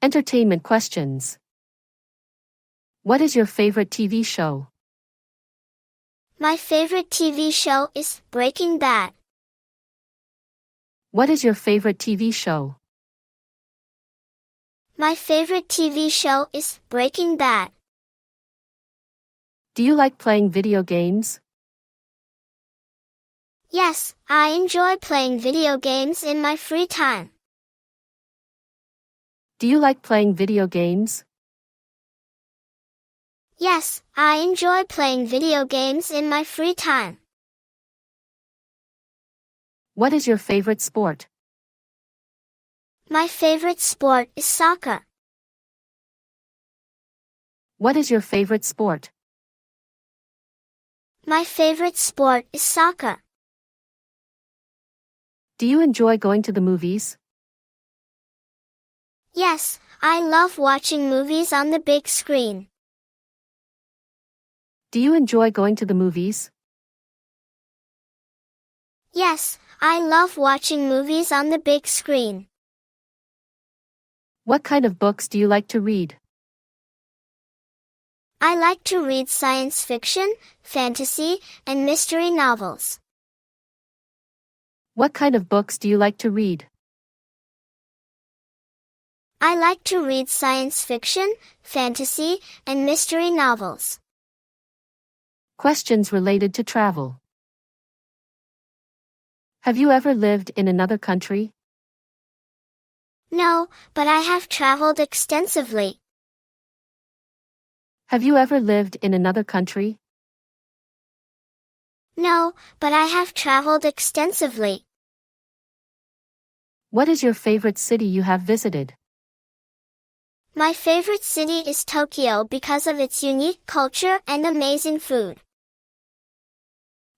Entertainment questions. What is your favorite TV show? My favorite TV show is Breaking Bad. What is your favorite TV show? My favorite TV show is Breaking Bad. Do you like playing video games? Yes, I enjoy playing video games in my free time. Do you like playing video games? Yes, I enjoy playing video games in my free time. What is your favorite sport? My favorite sport is soccer. What is your favorite sport? My favorite sport is soccer. Do you enjoy going to the movies? Yes, I love watching movies on the big screen. Do you enjoy going to the movies? Yes, I love watching movies on the big screen. What kind of books do you like to read? I like to read science fiction, fantasy, and mystery novels. What kind of books do you like to read? I like to read science fiction, fantasy, and mystery novels. Questions related to travel. Have you ever lived in another country? No, but I have traveled extensively. Have you ever lived in another country? No, but I have traveled extensively. What is your favorite city you have visited? My favorite city is Tokyo because of its unique culture and amazing food.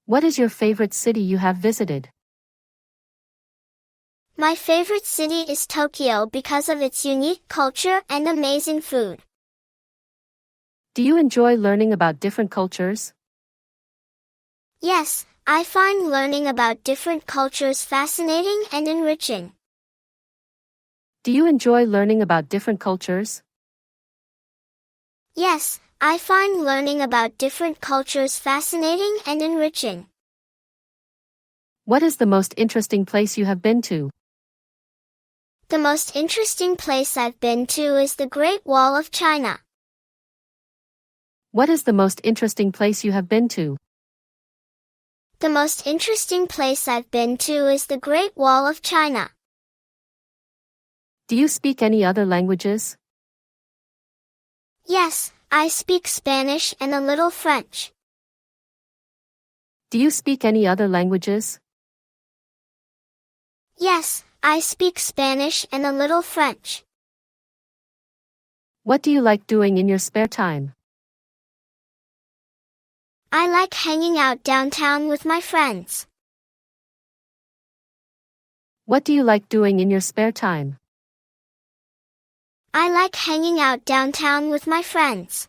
What is your favorite city you have visited? My favorite city is Tokyo because of its unique culture and amazing food. Do you enjoy learning about different cultures? Yes, I find learning about different cultures fascinating and enriching. Do you enjoy learning about different cultures? Yes, I find learning about different cultures fascinating and enriching. What is the most interesting place you have been to? The most interesting place I've been to is the Great Wall of China. What is the most interesting place you have been to? The most interesting place I've been to is the Great Wall of China. Do you speak any other languages? Yes, I speak Spanish and a little French. Do you speak any other languages? Yes, I speak Spanish and a little French. What do you like doing in your spare time? I like hanging out downtown with my friends. What do you like doing in your spare time? I like hanging out downtown with my friends.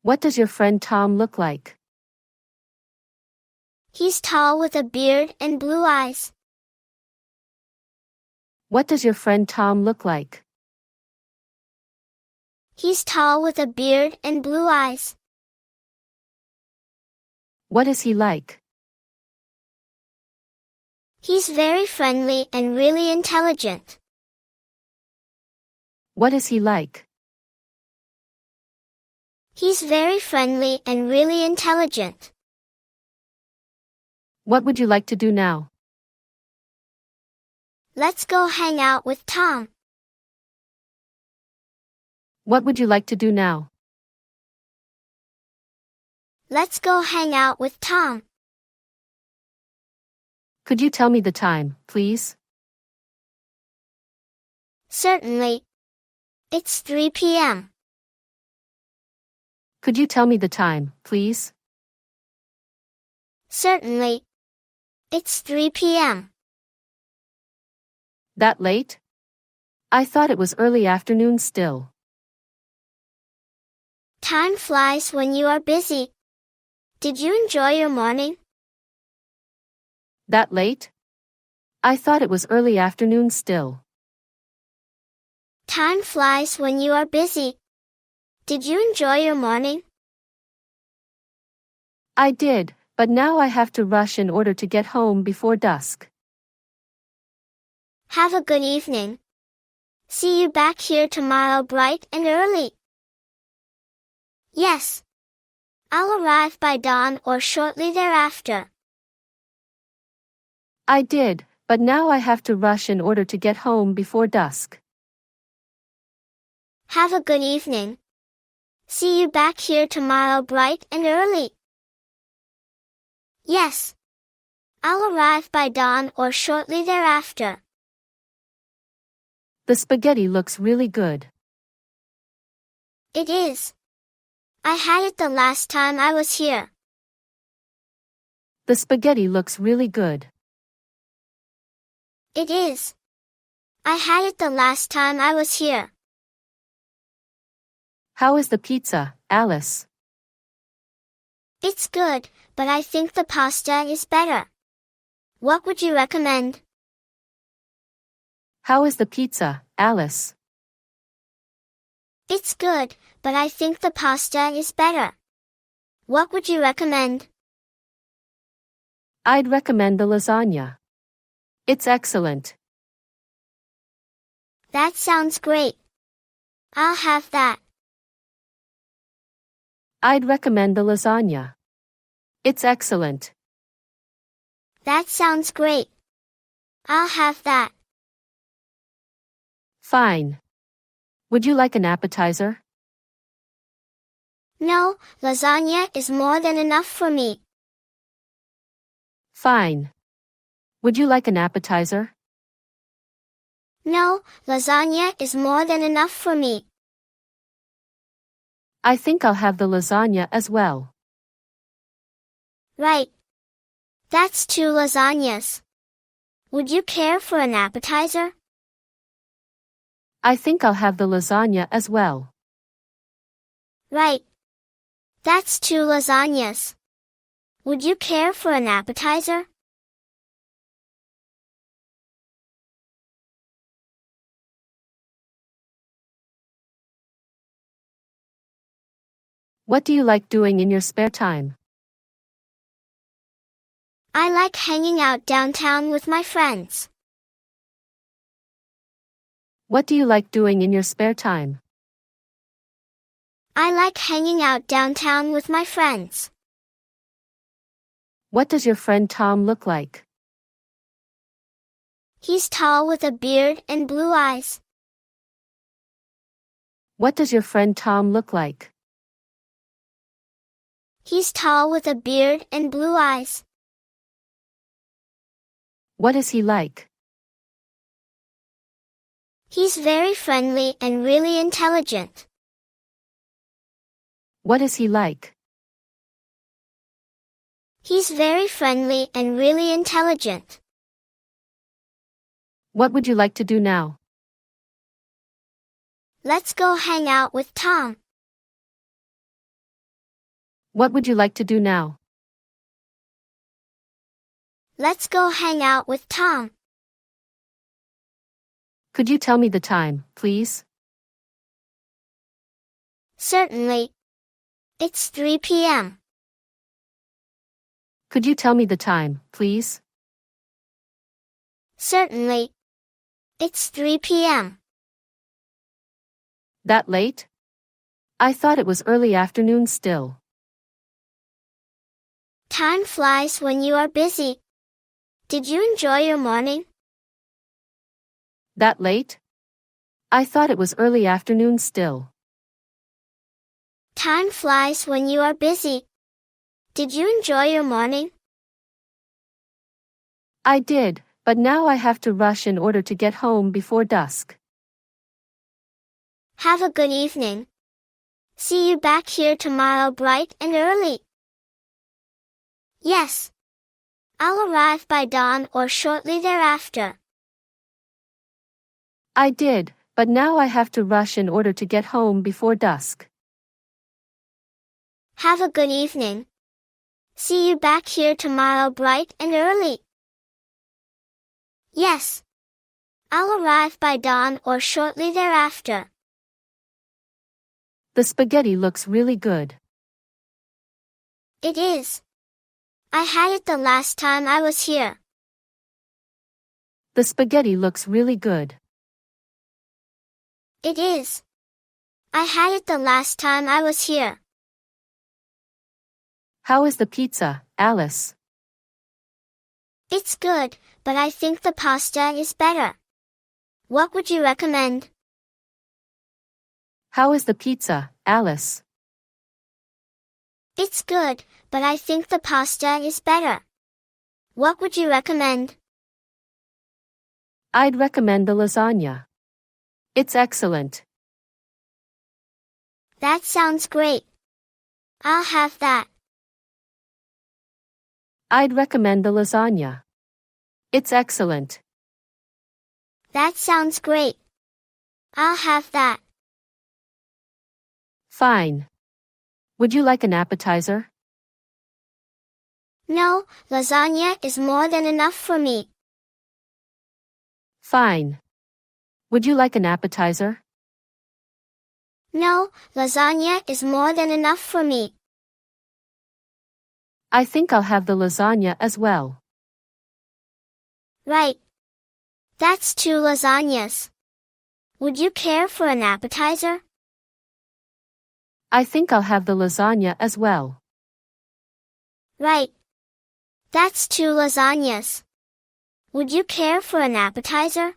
What does your friend Tom look like? He's tall with a beard and blue eyes. What does your friend Tom look like? He's tall with a beard and blue eyes. What is he like? He's very friendly and really intelligent. What is he like? He's very friendly and really intelligent. What would you like to do now? Let's go hang out with Tom. What would you like to do now? Let's go hang out with Tom. Could you tell me the time, please? Certainly. It's 3 p.m. Could you tell me the time, please? Certainly. It's 3 p.m. That late? I thought it was early afternoon still. Time flies when you are busy. Did you enjoy your morning? That late? I thought it was early afternoon still. Time flies when you are busy. Did you enjoy your morning? I did, but now I have to rush in order to get home before dusk. Have a good evening. See you back here tomorrow bright and early. Yes. I'll arrive by dawn or shortly thereafter. I did, but now I have to rush in order to get home before dusk. Have a good evening. See you back here tomorrow bright and early. Yes. I'll arrive by dawn or shortly thereafter. The spaghetti looks really good. It is. I had it the last time I was here. The spaghetti looks really good. It is. I had it the last time I was here. How is the pizza, Alice? It's good, but I think the pasta is better. What would you recommend? How is the pizza, Alice? It's good, but I think the pasta is better. What would you recommend? I'd recommend the lasagna. It's excellent. That sounds great. I'll have that. I'd recommend the lasagna. It's excellent. That sounds great. I'll have that. Fine. Would you like an appetizer? No, lasagna is more than enough for me. Fine. Would you like an appetizer? No, lasagna is more than enough for me. I think I'll have the lasagna as well. Right. That's 2 lasagnas. Would you care for an appetizer? I think I'll have the lasagna as well. Right. That's 2 lasagnas. Would you care for an appetizer? What do you like doing in your spare time? I like hanging out downtown with my friends. What do you like doing in your spare time? I like hanging out downtown with my friends. What does your friend Tom look like? He's tall with a beard and blue eyes. What does your friend Tom look like? He's tall with a beard and blue eyes. What is he like? He's very friendly and really intelligent. What is he like? He's very friendly and really intelligent. What would you like to do now? Let's go hang out with Tom. What would you like to do now? Let's go hang out with Tom. Could you tell me the time, please? Certainly. It's 3 p.m. Could you tell me the time, please? Certainly. It's 3 p.m. That late? I thought it was early afternoon still. Time flies when you are busy. Did you enjoy your morning? That late? I thought it was early afternoon still. Time flies when you are busy. Did you enjoy your morning? I did, but now I have to rush in order to get home before dusk. Have a good evening. See you back here tomorrow bright and early. Yes. I'll arrive by dawn or shortly thereafter. I did, but now I have to rush in order to get home before dusk. Have a good evening. See you back here tomorrow bright and early. Yes. I'll arrive by dawn or shortly thereafter. The spaghetti looks really good. It is. I had it the last time I was here. The spaghetti looks really good. It is. I had it the last time I was here. How is the pizza, Alice? It's good, but I think the pasta is better. What would you recommend? How is the pizza, Alice? It's good, but I think the pasta is better. What would you recommend? I'd recommend the lasagna. It's excellent. That sounds great. I'll have that. I'd recommend the lasagna. It's excellent. That sounds great. I'll have that. Fine. Would you like an appetizer? No, lasagna is more than enough for me. Fine. Would you like an appetizer? No, lasagna is more than enough for me. I think I'll have the lasagna as well. Right. That's 2 lasagnas. Would you care for an appetizer? I think I'll have the lasagna as well. Right. That's 2 lasagnas. Would you care for an appetizer?